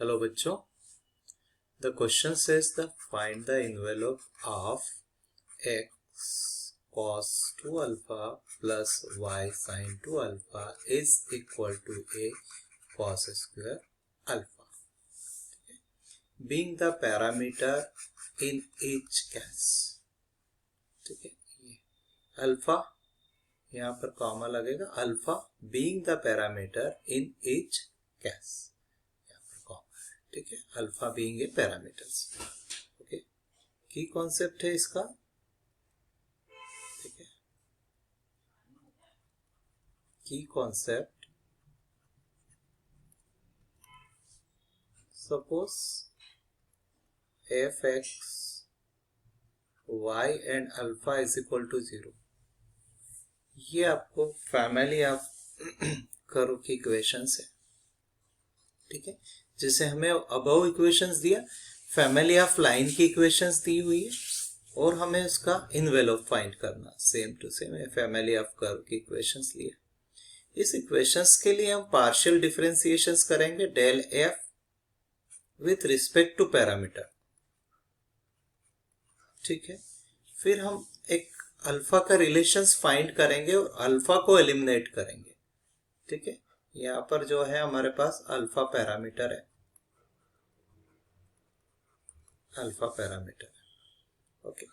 Hello बच्चों, the question says the find the envelope of x cos 2 alpha plus y sin 2 alpha is equal to a cos square alpha, being the parameter in each case। ठीक है, alpha यहाँ पर comma लगेगा, alpha being the parameter in each case. ठीक है, alpha being a parameters. Okay, key concept है इसका। ठीक है, key concept, suppose F X Y and alpha is equal to 0। ये आपको फैमिली ऑफ कर्व की इक्वेशंस है। ठीक है, जैसे हमें अबव इक्वेशंस दिया, फैमिली ऑफ लाइन की इक्वेशंस दी हुई है और हमें उसका इन्वेलप फाइंड करना, same to same family of curve की इक्वेशंस लिए। इस इक्वेशंस के लिए हम पार्शियल डिफरेंशिएशंस करेंगे del F with respect to parameter. ठीक है, फिर हम एक अल्फा का रिलेशंस फाइंड करेंगे और अल्फा को एलिमिनेट करेंगे। ठीक है, यहाँ पर जो है हमारे पास अल्फा पैरामीटर है, अल्फा पैरामीटर है। ओके,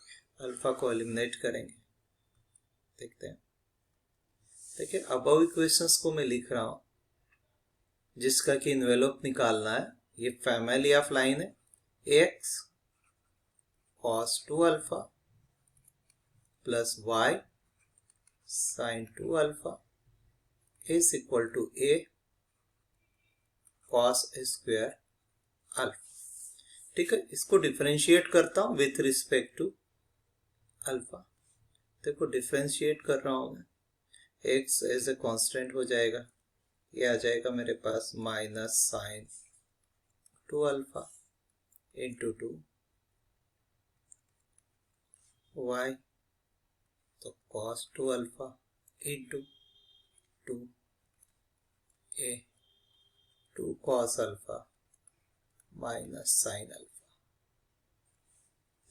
अल्फा को एलिमिनेट करेंगे। देखते हैं, देखिए अबव इक्वेशंस को मैं लिख रहा हूं जिसका कि इन्वेलप निकालना है। ये फैमिली ऑफ लाइन है, x cos 2 alpha plus Y sine 2 alpha is equal to A cos square alpha. ठीक है, इसको डिफरेंशिएट करता हूं विथ रिस्पेक्ट टू अल्फा। देखो डिफरेंशिएट कर रहा हूं मैं, एक्स एज ए कांस्टेंट हो जाएगा, ये आ जाएगा मेरे पास minus sine 2 alpha into 2 y, तो cos 2 alpha into 2 a 2 cos alpha minus sine alpha.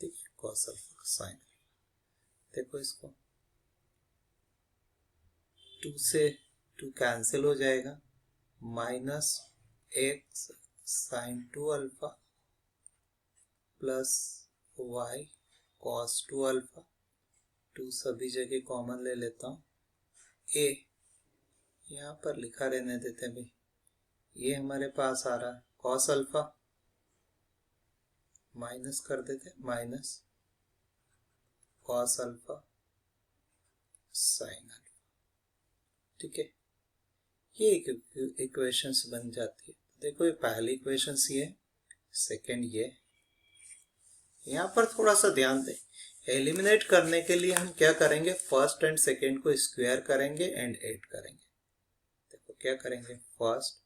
ठीक है, कॉस अल्फा साइन। देखो इसको 2 से 2 कैंसिल हो जाएगा, minus x sine 2 alpha plus Y cos 2 alpha. 2 सभी जगह कॉमन ले लेता हूं, ए यहाँ पर लिखा रहने देते हैं भाई, ये हमारे पास आ रहा है कॉस अल्फा, माइनस कर देते, minus cos alpha sign alpha. ठीक है, ये इक्वेशंस बन जाती है। देखो ये पहली इक्वेशंस ये, सेकंड ये। यहाँ पर थोड़ा सा ध्यान दें, एलिमिनेट करने के लिए हम क्या करेंगे, फर्स्ट एंड सेकंड को स्क्वायर करेंगे एंड ऐड करेंगे। देखो क्या करेंगे, first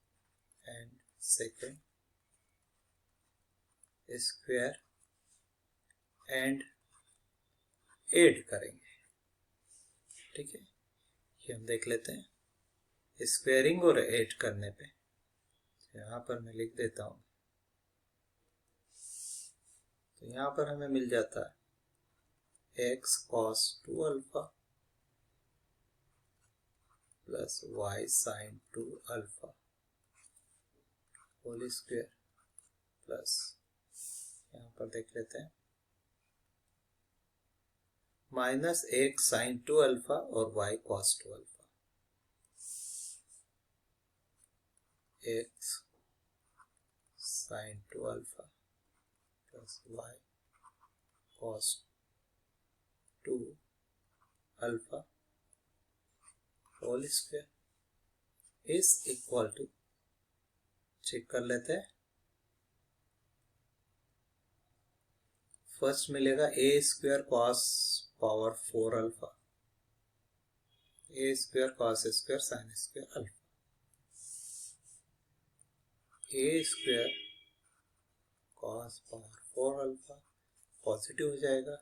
and second square and add करेंगे। ठीक है, ये हम देख लेते हैं स्क्वायरिंग और ऐड करने पे। यहाँ पर मैं लिख देता हूं, तो यहाँ पर हमें मिल जाता है x cos 2 alpha plus Y sine 2 alpha whole square plus, यहाँ पर देख लेते हैं माइनस एक्स साइन 2 अल्फा और y cos 2 alpha, x sine 2 alpha plus Y cos 2 alpha whole square is equal to, check कर लेते हैं, फर्स्ट मिलेगा a square cos power 4 alpha, a square cos square sine square alpha, a square cos power 4 alpha positive हो जाएगा,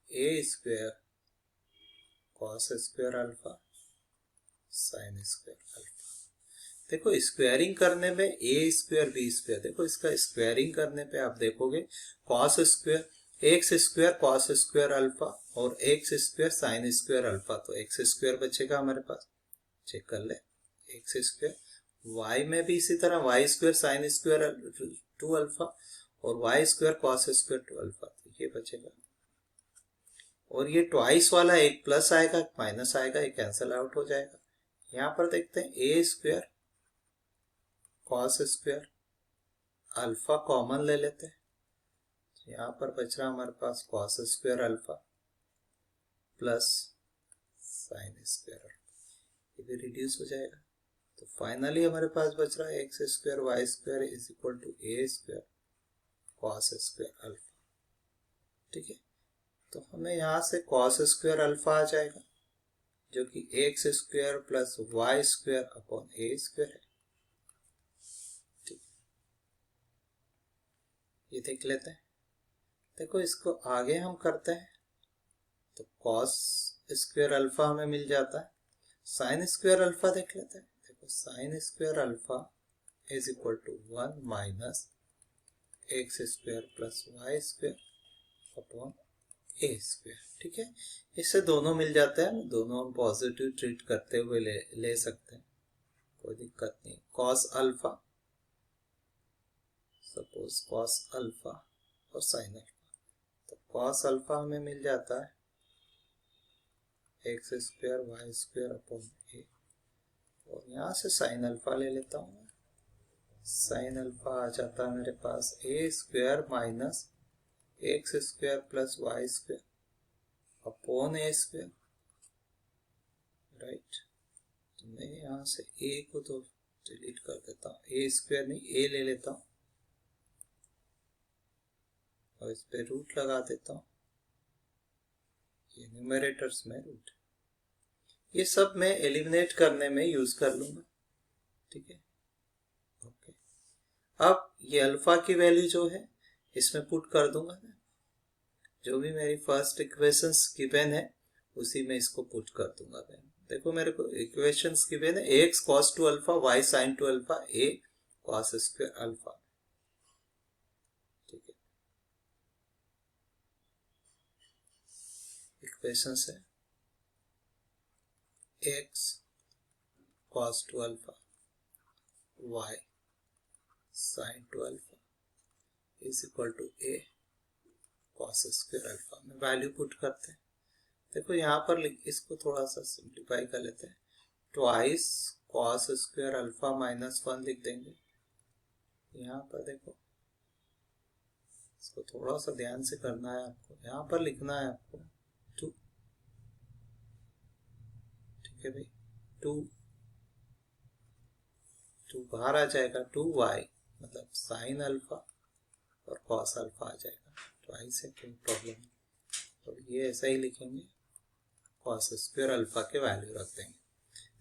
a square cos square alpha sine square alpha. देखो squaring करने में ए square B square, देखो इसका squaring करने पे आप देखोगे cos square x square cos square alpha और x square sine square alpha, तो एक्स स्क्वायर बचेगा हमारे पास, चेक कर ले एक्स स्क्वायर। वाई में भी इसी तरह y square sine square 2 alpha और y square cos square 2 alpha, तो ये बचेगा। और ये ट्वाइस वाला एक प्लस आएगा माइनस आएगा, ये कैंसिल आउट हो जाएगा। यहां पर देखते हैं a square cos square alpha common ले लेते हैं, तो यहां पर बच रहा हमारे पास cos square alpha plus sine square alpha, ये भी रिड्यूस हो जाएगा। तो फाइनली हमारे पास बच रहा है x square Y square is equal to A square cos square alpha. ठीक है, तो हमें यहां से कॉस स्क्वायर अल्फा आ जाएगा जो कि x square plus Y square upon ए स्क्वायर है। ठीक, ये देख लेते हैं। देखो इसको आगे हम करते हैं तो कॉस स्क्वायर अल्फा हमें मिल जाता है, साइन स्क्वायर अल्फा देख लेते हैं। देखो sine square alpha is equal to 1 minus x square plus Y square upon A square. ठीक है, इससे दोनों मिल जाते हैं, दोनों हम पॉजिटिव ट्रीट करते हुए ले सकते हैं, कोई दिक्कत नहीं। Cos alpha, suppose cos alpha और साइन अल्फा, तो कॉस अल्फा हमें मिल जाता है x square Y square upon a, और यहां से साइन अल्फा ले लेता हूं, साइन अल्फा आ जाता है मेरे पास a square minus x square plus Y square upon A square, right. तो मैं यहां से ए को तो डिलीट कर देता हूं, ए स्क्वायर नहीं ए ले लेता हूं और इस पे रूट लगा देता हूं, ये न्यूमरेटर्स में रूट, ये सब मैं एलिमिनेट करने में यूज कर लूंगा। ठीक है, ओके। अब ये अल्फा की वैल्यू जो है इसमें पुट कर दूंगा ना, जो भी मेरी फर्स्ट इक्वेशंस गिवन है उसी में इसको पुट कर दूंगा मैं। देखो मेरे को इक्वेशंस गिवन है x cos two alpha y sine two alpha a cos square alpha. ठीक है, इक्वेशंस है x cos two alpha y sine two alpha is equal to A cos square alpha में वैल्यू पुट करते हैं। देखो यहाँ पर इसको थोड़ा सा सिंप्लीफाई कर लेते हैं, twice cos square alpha minus 1 लिख देंगे। यहाँ पर देखो इसको थोड़ा सा ध्यान से करना है आपको, यहाँ पर लिखना है आपको 2। ठीक है भाई, 2 बाहर आ जाएगा, 2y मतलब साइन अल्फा और कॉस अल्फा आ जाएगा, ट्वाइस है कोई प्रॉब्लम, तो ये ऐसा ही लिखेंगे, कॉस स्क्वायर अल्फा के वैल्यू रख देंगे।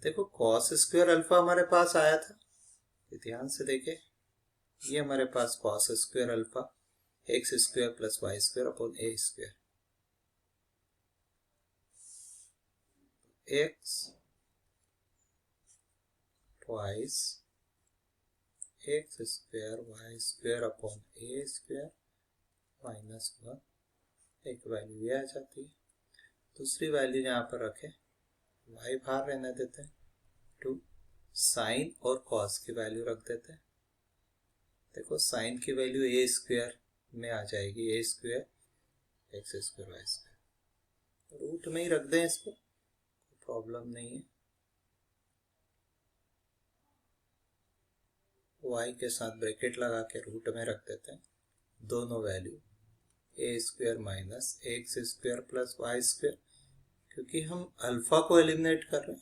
देखो कॉस स्क्वायर अल्फा हमारे पास आया था, ध्यान से देखे, ये हमारे पास cos square alpha x square plus Y square upon ए square, x twice x square Y square upon ए स्क्वायर माइनस 1, एक वैल्यू ये आ जाती है। दूसरी वैल्यू यहाँ पर रखें, वाई बाहर रहने देते हैं, 2 साइन और कॉस की वैल्यू रख देते हैं। देखो साइन की वैल्यू ए स्क्वायर में आ जाएगी, a square x square Y square, root में ही रख दें इसको, प्रॉब्लम नहीं है। y के साथ ब्रैकेट लगा के रूट में रख देते हैं दोनों value, a square minus x square plus Y square, क्योंकि हम अल्फा को एलिमिनेट कर रहे हैं,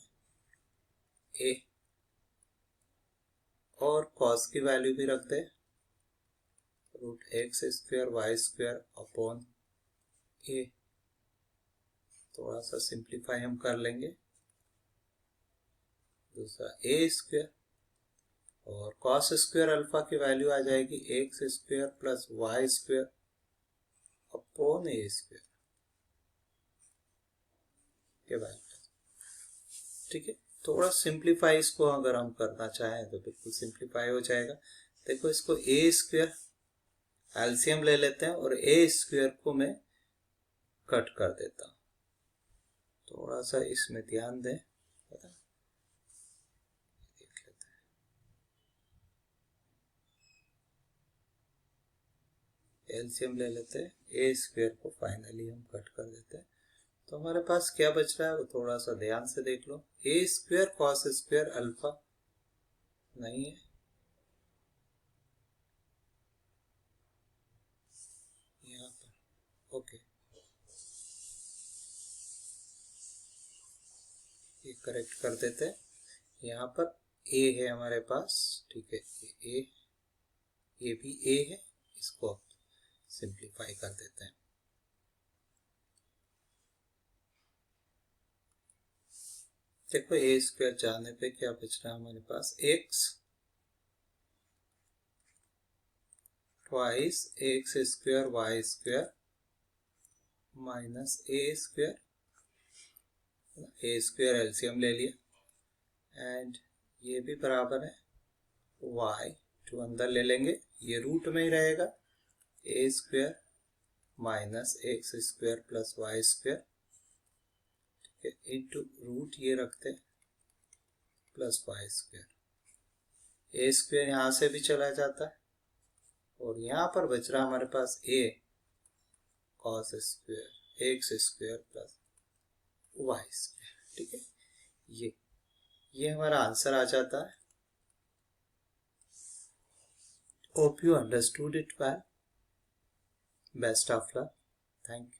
ए और कॉस की वैल्यू भी रख दे, root x square Y square upon a, थोड़ा सा सिंप्लीफाई हम कर लेंगे, दूसरा ए स्क्वायर और कॉस स्क्वायर अल्फा की वैल्यू आ जाएगी x square plus Y square upon ए स्क्वायर के वैल्यू। ठीक है, थोड़ा सिंप्लीफाई इसको अगर हम करना चाहें तो बिल्कुल सिंप्लीफाई हो जाएगा। देखो इसको ए स्क्वायर एलसीएम ले लेते हैं और ए स्क्वायर को मैं कट कर देता हूं। थोड़ा सा इसमें ध्यान दें, देख लेते हैं। एलसीएम ले लेते हैं, ए स्क्वायर को फाइनली हम कट कर देते हैं। तो हमारे पास क्या बच रहा है वो थोड़ा सा ध्यान से देख लो। ए स्क्वायर कॉस स्क्वायर अल्फा नहीं है, यहाँ पर ओके, ये करेक्ट कर देते हैं। यहाँ पर ए है हमारे पास, ठीक है, ये भी ए है, इसको सिंप्लीफाई कर देते हैं। देखो ए स्क्वायर जाने पे क्या बच रहा है हमारे पास, x twice x square Y square minus a square LCM ले लिया एंड ये भी बराबर है y टू अंदर ले लेंगे, ये रूट में ही रहेगा, a square minus x square plus Y square, ठीक है, इंटू रूट ये रखते plus Y square. A square यहां से भी चला जाता है और यहाँ पर बच रहा हमारे पास a cos square x square plus Y square, ठीक है, ये हमारा आंसर आ जाता है। Hope you understood it well. Best of luck. Thank you.